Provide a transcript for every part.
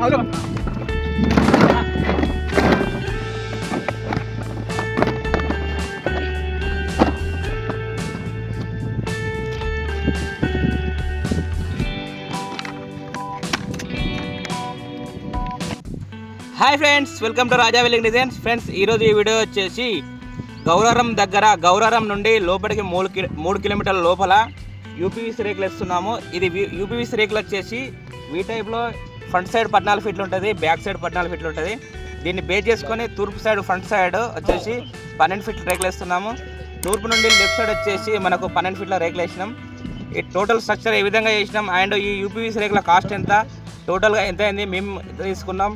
Hi friends, welcome to Raja welding designs. Friends, ఈరోజు ఈ video వచ్చేసి గౌరారం దగ్గర, గౌరారం నుండి లోపలికి 3 కిలోమీటర్ల లోపల యూపీవీసీ రేకులు వేస్తున్నాము. ఇది యూపీవీసీ రేకులు వచ్చేసి వీ టైప్లో ఫ్రంట్ సైడ్ 14 ఫీట్లు ఉంటుంది, బ్యాక్ సైడ్ 14 ఫీట్లు ఉంటుంది. దీన్ని బేస్ చేసుకొని తూర్పు సైడ్ ఫ్రంట్ సైడ్ వచ్చేసి 12 ఫీట్ల రేకులు వేస్తున్నాము. తూర్పు నుండి లెఫ్ట్ సైడ్ వచ్చేసి మనకు 12 ఫీట్ల రేకులు వేసినాం. ఈ టోటల్ స్ట్రక్చర్ ఏ విధంగా చేసినాం అండ్ ఈ యూపీవీసీ రేకుల కాస్ట్ ఎంత, టోటల్గా ఎంత అయింది మేము తీసుకున్నాం,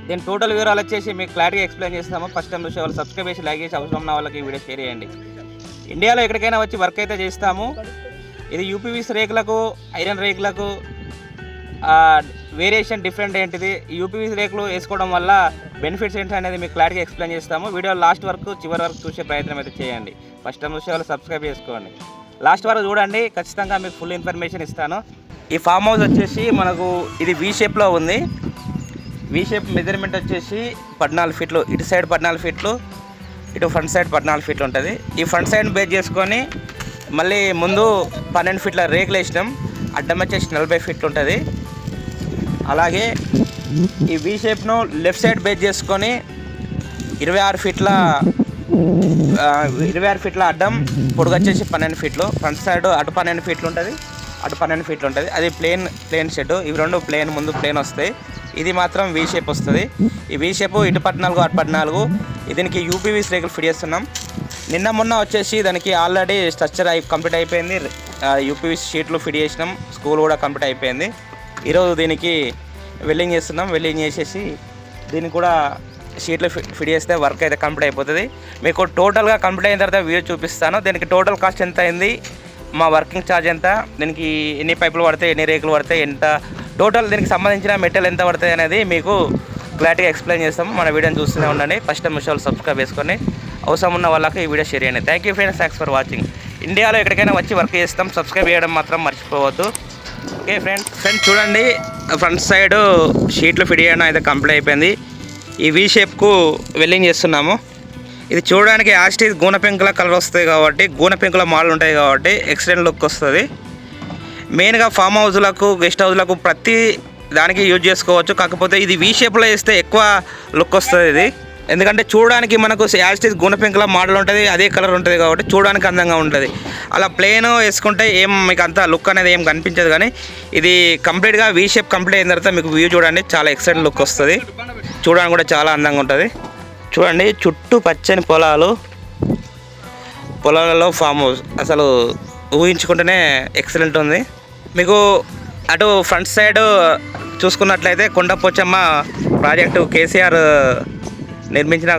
దీని టోటల్ వివరాలు వచ్చేసి మీకు క్లారిటీగా ఎక్స్ప్లెయిన్ చేస్తాము. ఫస్ట్ టైం చూసే వాళ్ళు సబ్స్క్రైబ్ చేసి, లైక్ చేసి, అవసరం ఉన్న వాళ్ళకి ఈ వీడియో షేర్ చేయండి. ఇండియాలో ఎక్కడికైనా వచ్చి వర్క్ అయితే చేస్తాము. ఇది యూపీవీసీ రేకులకు, ఐరన్ రేకులకు వేరియేషన్ డిఫరెంట్ ఏంటిది, యూపీవీసీ రేకులు వేసుకోవడం వల్ల బెనిఫిట్స్ ఏంటి అనేది మీకు క్లారిటీగా ఎక్స్ప్లెయిన్ చేస్తాము. వీడియో లాస్ట్ వరకు, చివరి వరకు చూసే ప్రయత్నం అయితే చేయండి. ఫస్ట్ టైం చూసే వాళ్ళు సబ్స్క్రైబ్ చేసుకోండి, లాస్ట్ వరకు చూడండి, ఖచ్చితంగా మీకు ఫుల్ ఇన్ఫర్మేషన్ ఇస్తాను. ఈ ఫామ్ హౌస్ వచ్చేసి మనకు ఇది వీ షేప్లో ఉంది. వీ షేప్ మెజర్మెంట్ వచ్చేసి 14 ఫీట్లు, ఇటు సైడ్ 14 ఫీట్లు, ఇటు ఫ్రంట్ సైడ్ 14 ఫీట్లు ఉంటుంది. ఈ ఫ్రంట్ సైడ్ బేస్ చేసుకొని మళ్ళీ ముందు 12 ఫీట్ల రేకులు వేసినాం. అడ్డం వచ్చేసి 40 ఫీట్లు ఉంటుంది. అలాగే ఈ వీ షేప్ను లెఫ్ట్ సైడ్ బేస్ చేసుకొని 26 ఫీట్ల అడ్డం, పొడుగు వచ్చేసి 12 ఫీట్లు. ఫ్రంట్ సైడ్ అటు 12 ఫీట్లు ఉంటుంది, అటు 12 ఫీట్లు ఉంటుంది. అది ప్లేన్ షెడ్. ఇవి రెండు ప్లేన్, ముందు ప్లేన్ వస్తాయి. ఇది మాత్రం వీ షేప్ వస్తుంది. ఈ వీ షేప్ ఇటు 14, అటు 14. దీనికి యూపీవీసీ రేకులు ఫిట్ చేస్తున్నాం. నిన్న మొన్న వచ్చేసి దానికి ఆల్రెడీ స్ట్రక్చర్ కంప్లీట్ అయిపోయింది. యూపీవీసీ షీట్లు ఫిట్ చేసినాం, స్కూల్ కూడా కంప్లీట్ అయిపోయింది. ఈరోజు దీనికి వెల్డింగ్ చేస్తున్నాం. వెల్డింగ్ చేసేసి దీనికి కూడా షీట్లు ఫిట్ చేస్తే వర్క్ అయితే కంప్లీట్ అయిపోతుంది. మీకు టోటల్గా కంప్లీట్ అయిన తర్వాత వీడియో చూపిస్తాను. దీనికి టోటల్ కాస్ట్ ఎంత అయింది, మా వర్కింగ్ ఛార్జ్ ఎంత, దీనికి ఎన్ని పైపులు పడతాయి, ఎన్ని రేకులు పడతాయి, ఎంత టోటల్ దీనికి సంబంధించిన మెటీరియల్ ఎంత పడుతుంది అనేది మీకు క్లారిటీగా ఎక్స్ప్లెయిన్ చేస్తాము. మన వీడియోని చూస్తూనే ఉండండి. ఫస్ట్ టైం విషయాలు సబ్స్క్రైబ్ చేసుకొని అవసరం ఉన్న వాళ్ళకి ఈ వీడియో షేర్ చేయండి. Thank you friends, thanks for watching. ఇండియాలో ఎక్కడికైనా వచ్చి వర్క్ చేస్తాం, సబ్స్క్రైబ్ చేయడం మాత్రం మర్చిపోవద్దు. ఓకే ఫ్రెండ్స్ చూడండి, ఫ్రంట్ సైడ్ షీట్లు ఫిట్ చేయడం అయితే కంప్లీట్ అయిపోయింది. ఈ వీ షేప్కు వెల్డింగ్ చేస్తున్నాము. ఇది చూడడానికి యాస్టీస్ గూన పెంకుల కలర్ వస్తుంది కాబట్టి, గూన పెంకుల మోడల్ ఉంటాయి కాబట్టి ఎక్సలెంట్ లుక్ వస్తుంది. మెయిన్గా ఫామ్ హౌస్లకు, గెస్ట్ హౌస్లకు ప్రతి దానికి యూజ్ చేసుకోవచ్చు. కాకపోతే ఇది వీ షేప్లో వేస్తే ఎక్కువ లుక్ వస్తుంది ఇది. ఎందుకంటే చూడడానికి మనకు యాస్టీస్ గూన పెంకుల మోడల్ ఉంటుంది, అదే కలర్ ఉంటుంది కాబట్టి చూడడానికి అందంగా ఉంటుంది. అలా ప్లెయిన్ వేసుకుంటే ఏం మీకు అంత లుక్ అనేది ఏం కనిపించదు. కానీ ఇది కంప్లీట్గా వీ షేప్ కంప్లీట్ అయిన తర్వాత మీకు వ్యూ చూడండి, చాలా ఎక్సలెంట్ లుక్ వస్తుంది. చూడడానికి కూడా చాలా అందంగా ఉంటుంది. చూడండి, చుట్టూ పచ్చని పొలాలలో ఫామ్ హౌస్ అసలు ఊహించుకుంటేనే ఎక్సలెంట్ ఉంది. మీకు అటు ఫ్రంట్ సైడ్ చూసుకున్నట్లయితే కొండపోచమ్మ ప్రాజెక్టు, కేసీఆర్ నిర్మించిన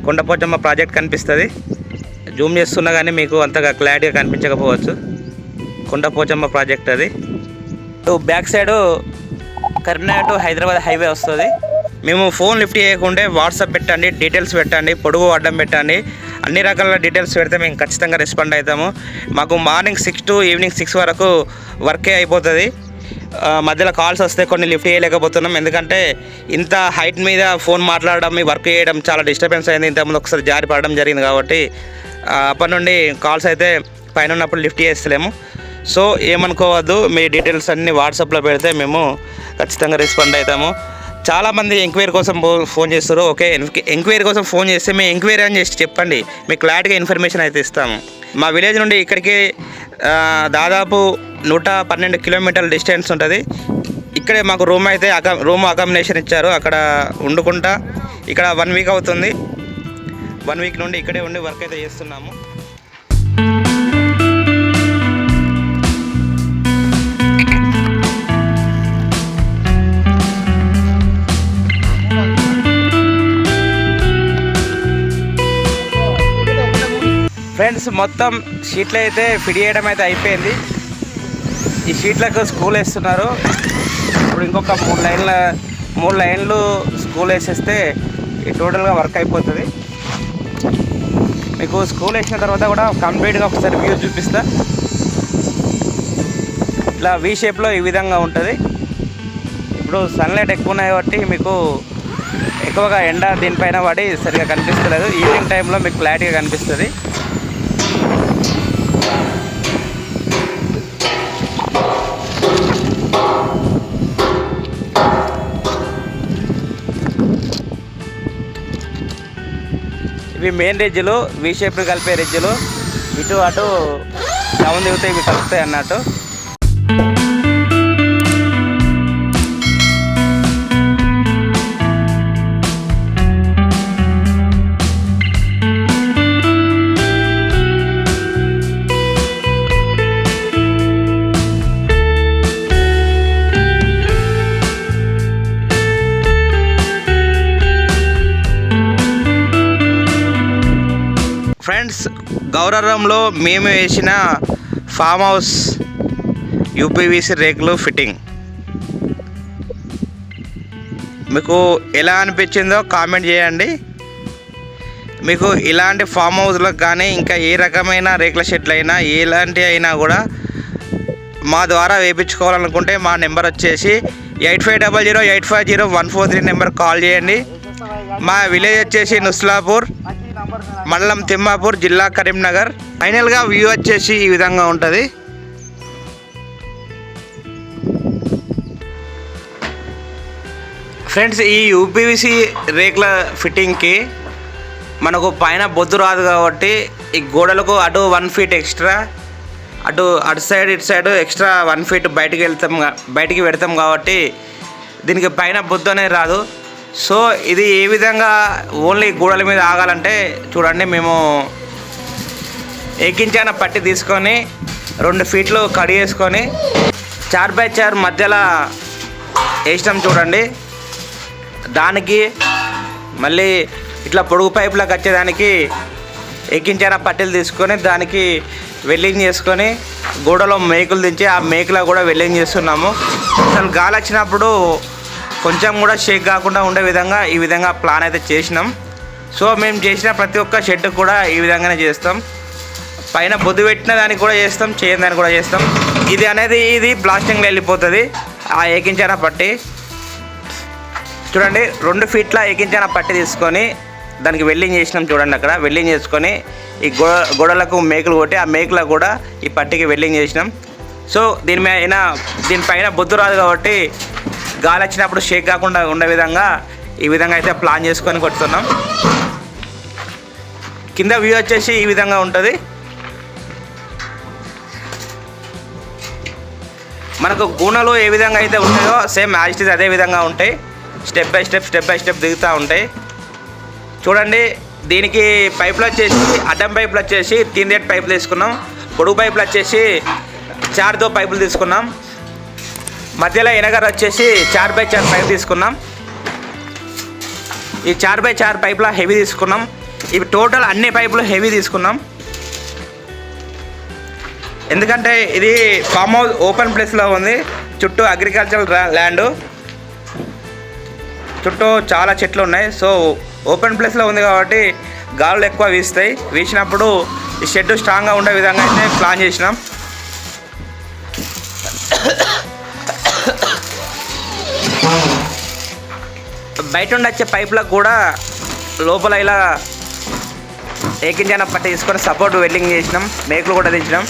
కొండపోచమ్మ ప్రాజెక్ట్ కనిపిస్తుంది. జూమ్ చేస్తున్నా కానీ మీకు అంతగా క్లారిటీగా కనిపించకపోవచ్చు. కొండపోచమ్మ ప్రాజెక్ట్ అది. Back side Karimnagar to Hyderabad highway వస్తుంది. మేము ఫోన్ లిఫ్ట్ చేయకుంటే వాట్సాప్ పెట్టండి, డీటెయిల్స్ పెట్టండి, పొడుగు అడ్డం పెట్టండి, అన్ని రకాల డీటెయిల్స్ పెడితే మేము ఖచ్చితంగా రెస్పాండ్ అవుతాము. మాకు మార్నింగ్ 6 to ఈవినింగ్ 6 వరకు వర్కే అయిపోతుంది. మధ్యలో కాల్స్ వస్తే కొన్ని లిఫ్ట్ చేయలేకపోతున్నాం. ఎందుకంటే ఇంత హైట్ మీద ఫోన్ మాట్లాడడం, వర్క్ చేయడం చాలా డిస్టర్బెన్స్ అయింది. ఇంతకుముందు ఒకసారి జారి పడడం జరిగింది కాబట్టి అప్పటి నుండి కాల్స్ అయితే పైన ఉన్నప్పుడు లిఫ్ట్ చేస్తలేము. సో ఏమనుకోవద్దు, మీ డీటెయిల్స్ అన్నీ వాట్సాప్లో పెడితే మేము ఖచ్చితంగా రెస్పాండ్ అవుతాము. చాలామంది ఎంక్వైరీ కోసం ఫోన్ చేస్తారు. ఓకే, ఎంక్వైరీ కోసం ఫోన్ చేస్తే మేము ఎంక్వైరీ అని చేసి చెప్పండి, మీకు క్లారిటీగా ఇన్ఫర్మేషన్ అయితే ఇస్తాము. మా విలేజ్ నుండి ఇక్కడికి దాదాపు 112 కిలోమీటర్ల డిస్టెన్స్ ఉంటుంది. ఇక్కడే మాకు రూమ్ అకామిడేషన్ ఇచ్చారు. అక్కడ వండుకుంటా ఇక్కడ 1 వీక్ అవుతుంది. 1 వీక్ నుండి ఇక్కడే ఉండి వర్క్ అయితే చేస్తున్నాము. ఫ్రెండ్స్, మొత్తం షీట్లు అయితే ఫిట్ చేయడం అయితే అయిపోయింది. ఈ షీట్లకు స్కూల్ వేస్తున్నారు. ఇప్పుడు ఇంకొక 3 లైన్లు స్కూల్ వేసేస్తే ఈ టోటల్గా వర్క్ అయిపోతుంది. మీకు స్కూల్ వేసిన తర్వాత కూడా కంప్లీట్గా ఒకసారి వ్యూ చూపిస్తా. ఇట్లా వీ షేప్లో ఈ విధంగా ఉంటుంది. ఇప్పుడు సన్లైట్ ఎక్కువ ఉన్నాయి కాబట్టి మీకు ఎక్కువగా ఎండ దీనిపైన పడి సరిగా కనిపిస్తలేదు. ఈవినింగ్ టైంలో మీకు క్లారిటీగా కనిపిస్తుంది. ఇవి మెయిన్ రిడ్జ్లు, వి షేప్ కలిపే రిడ్జ్లు. ఇటు అటు డౌన్ దిగుతాయి, ఇవి కలుపుతాయి అన్నట్టు. ఫ్రెండ్స్, గౌరవంలో మేము వేసిన ఫామ్ హౌస్ యూపీవీసీ రేకులు ఫిట్టింగ్ మీకు ఎలా అనిపించిందో కామెంట్ చేయండి. మీకు ఇలాంటి ఫామ్ హౌస్లకు కానీ ఇంకా ఏ రకమైన రేకుల షెడ్లు అయినా ఎలాంటి అయినా కూడా మా ద్వారా వేయించుకోవాలనుకుంటే మా నెంబర్ వచ్చేసి 8500850143 నెంబర్ కాల్ చేయండి. మా విలేజ్ వచ్చేసి నుస్లాపూర్, మండలం తిమ్మాపూర్, జిల్లా కరీంనగర్. ఫైనల్గా వ్యూ వచ్చేసి ఈ విధంగా ఉంటుంది. ఫ్రెండ్స్, ఈ యూపీవీసీ రేకుల ఫిట్టింగ్కి మనకు పైన బొద్దు రాదు కాబట్టి ఈ గోడలకు అటు 1 ఫీట్ ఎక్స్ట్రా, అటు సైడ్ ఇటు సైడ్ ఎక్స్ట్రా 1 ఫీట్ బయటికి పెడతాం కాబట్టి దీనికి పైన బొద్దు అనేది రాదు. సో ఇది ఏ విధంగా ఓన్లీ గోడల మీద ఆగాలంటే చూడండి, మేము ఎక్కించిన పట్టి తీసుకొని 2 ఫీట్లు కడిగేసుకొని 4x4 మధ్యలో వేసినాం చూడండి. దానికి మళ్ళీ ఇట్లా పొడుగు పైపులకు వచ్చేదానికి ఎక్కించిన పట్టీలు తీసుకొని దానికి వెల్డింగ్ చేసుకొని గోడలో మేకులు దించి ఆ మేకులో కూడా వెల్డింగ్ చేస్తున్నాము. అసలు గాలి వచ్చినప్పుడు కొంచెం కూడా షేక్ కాకుండా ఉండే విధంగా ఈ విధంగా ప్లాన్ అయితే చేసినాం. సో మేము చేసిన ప్రతి ఒక్క షెడ్ కూడా ఈ విధంగానే చేస్తాం. పైన బొద్దు పెట్టిన దానికి కూడా చేస్తాం, చేయని దానికి కూడా చేస్తాం. ఇది బ్లాస్టింగ్లో వెళ్ళిపోతుంది. ఆ ఏకించిన పట్టి చూడండి, 2 ఫీట్ల ఏకించిన పట్టి తీసుకొని దానికి వెల్డింగ్ చేసినాం చూడండి. అక్కడ వెల్డింగ్ చేసుకొని ఈ గోడలకు మేకులు కొట్టి ఆ మేకులకు కూడా ఈ పట్టికి వెల్డింగ్ చేసినాం. సో దీనిపైన బొద్దు రాదు కాబట్టి గాలి వచ్చినప్పుడు షేక్ కాకుండా ఉండే విధంగా ఈ విధంగా అయితే ప్లాన్ చేసుకొని కొడుతున్నాం. కింద వ్యూ వచ్చేసి ఈ విధంగా ఉంటుంది. మనకు గూనలు ఏ విధంగా అయితే ఉంటాయో సేమ్ యాజ్ ఇట్ ఈజ్ అదే విధంగా ఉంటాయి. స్టెప్ బై స్టెప్ దిగుతూ ఉంటాయి. చూడండి, దీనికి పైపులు వచ్చేసి అడ్డం పైపులు వచ్చేసి 3 పైపులు తీసుకున్నాం. పొడుగు పైపులు వచ్చేసి 4 పైపులు తీసుకున్నాం. మధ్యలో ఎనగర్ వచ్చేసి 4x4 పైప్ తీసుకున్నాం. ఈ 4x4 పైపుల హెవీ తీసుకున్నాం. ఇవి టోటల్ అన్ని పైపులు హెవీ తీసుకున్నాం. ఎందుకంటే ఇది ఫామ్ హౌస్ ఓపెన్ ప్లేస్లో ఉంది. చుట్టూ అగ్రికల్చరల్ ల్యాండ్, చుట్టూ చాలా చెట్లు ఉన్నాయి. సో ఓపెన్ ప్లేస్లో ఉంది కాబట్టి గాలులు ఎక్కువ వీస్తాయి. వీసినప్పుడు ఈ షెడ్ స్ట్రాంగ్గా ఉండే విధంగా అయితే ప్లాన్ చేసినాం. బయట నుండి వచ్చే పైపులకు కూడా లోపల ఇలా ఏకించిన పట్టి తీసుకొని సపోర్ట్ వెల్డింగ్ చేసినాం. మేకులు కూడా దించినాం.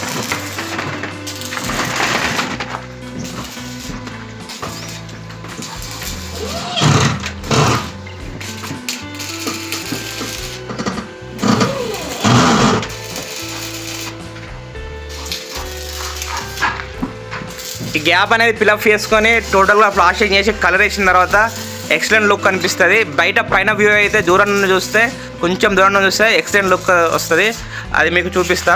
ఈ గ్యాప్ అనేది ఫిలప్ చేసుకొని టోటల్గా ప్లాస్టింగ్ చేసి కలర్ వేసిన తర్వాత ఎక్సలెంట్ లుక్ కనిపిస్తుంది. పైన వ్యూ అయితే దూరం నుండి చూస్తే, కొంచెం దూరం నుండి చూస్తే ఎక్సలెంట్ లుక్ వస్తుంది. అది మీకు చూపిస్తా.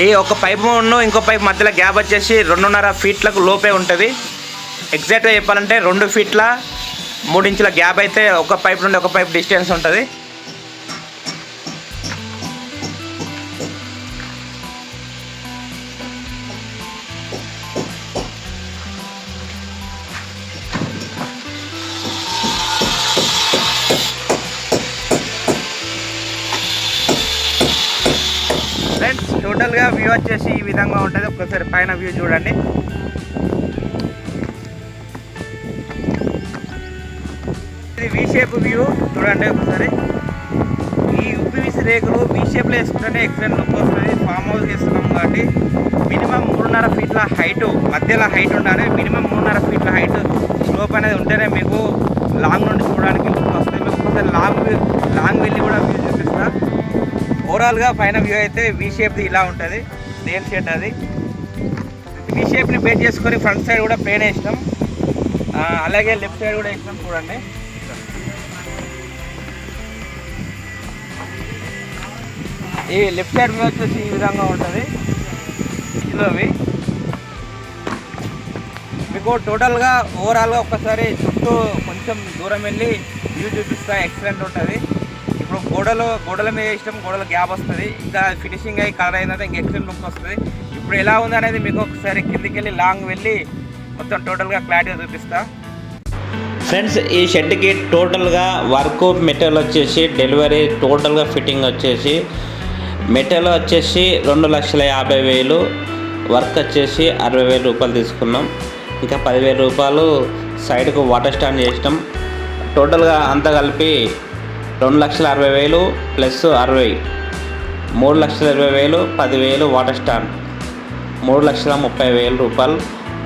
ఈ ఒక పైపు ఇంకో పైపు మధ్యలో గ్యాప్ వచ్చేసి 2.5 ఫీట్లకు లోపే ఉంటుంది. ఎగ్జాక్ట్గా చెప్పాలంటే 2 ఫీట్ల 3 ఇంచుల గ్యాప్ అయితే ఒక పైపు నుండి ఒక పైపు డిస్టెన్స్ ఉంటుంది. టోటల్గా వ్యూ వచ్చేసి ఈ విధంగా ఉంటుంది. ఒక్కసారి పైన వ్యూ చూడండి. ఇది వి షేప్ వ్యూ చూడండి ఒకసారి. ఈ UPVC రేకులు వి షేప్లో వేసుకుంటేనే ఎక్సలెంట్ లుక్ వస్తుంది. ఫామ్ హౌస్ చేస్తున్నాం కాబట్టి మినిమం 3.5 ఫీట్ల హైటు, మధ్యలో హైట్ ఉండాలి. మినిమం 3.5 ఫీట్ల హైట్ స్లోప్ అనేది ఉంటేనే మీకు లాంగ్ నుండి చూడడానికి లుక్ వస్తుంది. మీకు ఒకసారి లాంగ్ వెళ్ళి కూడా వ్యూ చూపిస్తా. ఓవరాల్గా పైన వ్యూ అయితే వి షేప్ది ఇలా ఉంటుంది. ప్లేన్ షేడ్ అది. వి షేప్ని బేస్ చేసుకొని ఫ్రంట్ సైడ్ కూడా ప్లేన్ వేసినాం, అలాగే లెఫ్ట్ సైడ్ కూడా వేసినాం చూడండి. ఈ లెఫ్ట్ సైడ్ వ్యూ వచ్చేసి ఈ విధంగా ఉంటుంది. ఇందులోవి మీకు టోటల్గా ఓవరాల్గా ఒక్కసారి చుట్టూ కొంచెం దూరం వెళ్ళి వ్యూ చూపిస్తా. ఎక్సలెంట్ ఉంటుంది. ఇప్పుడు గోడల మీద ఇష్టం, గోడల గ్యాప్ వస్తుంది. ఇంకా ఫినిషింగ్ అయ్యి కలర్ అయిన తర్వాత ఇంకా ఎక్సలెంట్ లుక్ వస్తుంది. ఇప్పుడు ఎలా ఉంది అనేది మీకు ఒకసారి కిందికి వెళ్ళి లాంగ్ వెళ్ళి మొత్తం టోటల్గా క్లారిటీగా చూపిస్తా. ఫ్రెండ్స్, ఈ షెడ్కి టోటల్గా వర్క్ మెటీరియల్ వచ్చేసి డెలివరీ టోటల్గా ఫిట్టింగ్ వచ్చేసి మెటీరియల్ వచ్చేసి 2,50,000, వర్క్ వచ్చేసి 60,000 రూపాయలు తీసుకున్నాం. ఇంకా 10,000 రూపాయలు సైడ్కు వాటర్ స్టాండ్ చేసినాం. టోటల్గా అంతా కలిపి 2,60,000 ప్లస్ 60, 3,20,000, 10,000 వాటర్ స్టాండ్, 3,30,000 రూపాయలు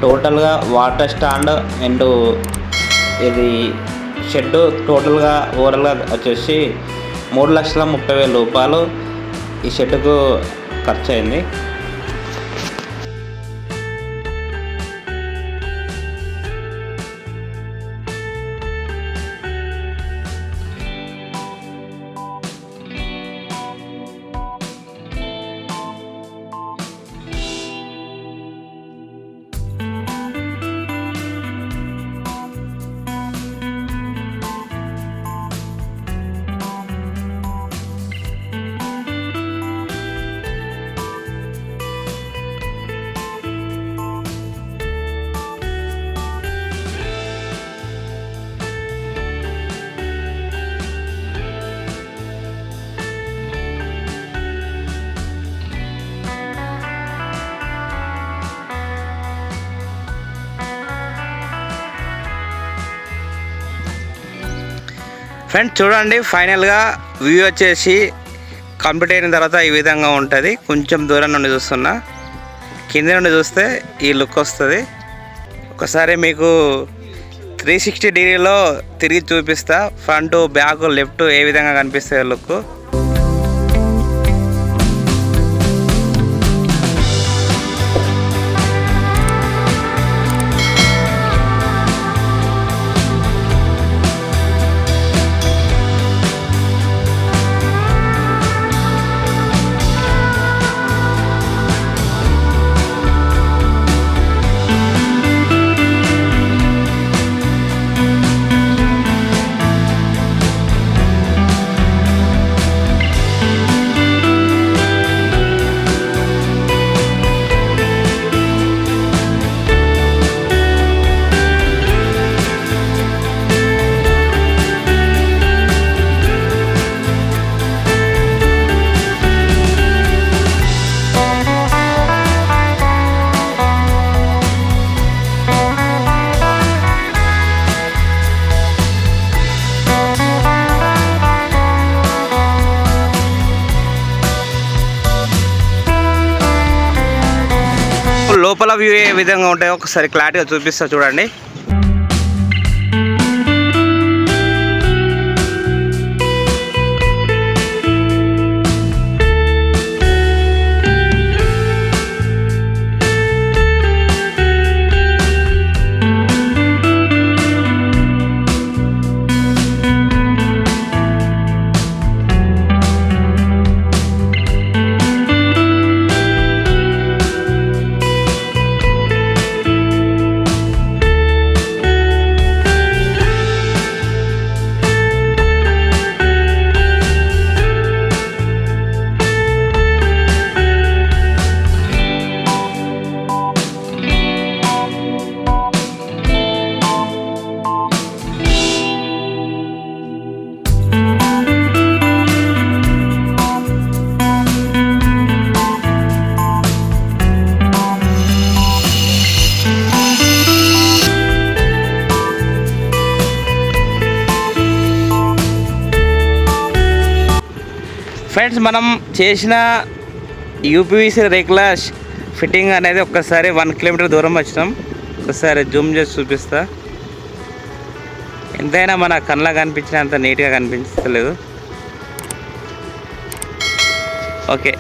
టోటల్గా వాటర్ స్టాండ్ అండ్ ఇది షెడ్ టోటల్గా ఓవరాల్గా వచ్చేసి 3,30,000 రూపాయలు ఈ షెడ్కు ఖర్చు అయింది. ఫ్రెండ్స్ చూడండి, ఫైనల్గా వ్యూ వచ్చేసి కంప్లీట్ అయిన తర్వాత ఈ విధంగా ఉంటుంది. కొంచెం దూరం నుండి చూస్తున్నా, కింద నుండి చూస్తే ఈ లుక్ వస్తుంది. ఒకసారి మీకు 360 డిగ్రీలో తిరిగి చూపిస్తా. ఫ్రంట్, బ్యాక్, లెఫ్ట్ ఏ విధంగా కనిపిస్తుంది లుక్. లోపల వ్యూ ఏ విధంగా ఉంటాయో ఒకసారి క్లారిటీగా చూపిస్తా చూడండి. ఫ్రెండ్స్, మనం చేసిన యూపీవీసీ రేకుల ఫిట్టింగ్ అనేది ఒక్కసారి 1 కిలోమీటర్ దూరం వచ్చినాం. ఒకసారి జూమ్ చేసి చూపిస్తా. ఎంతైనా మన కళ్ళ కనిపించినంత నీట్గా కనిపించలేదు. ఓకే.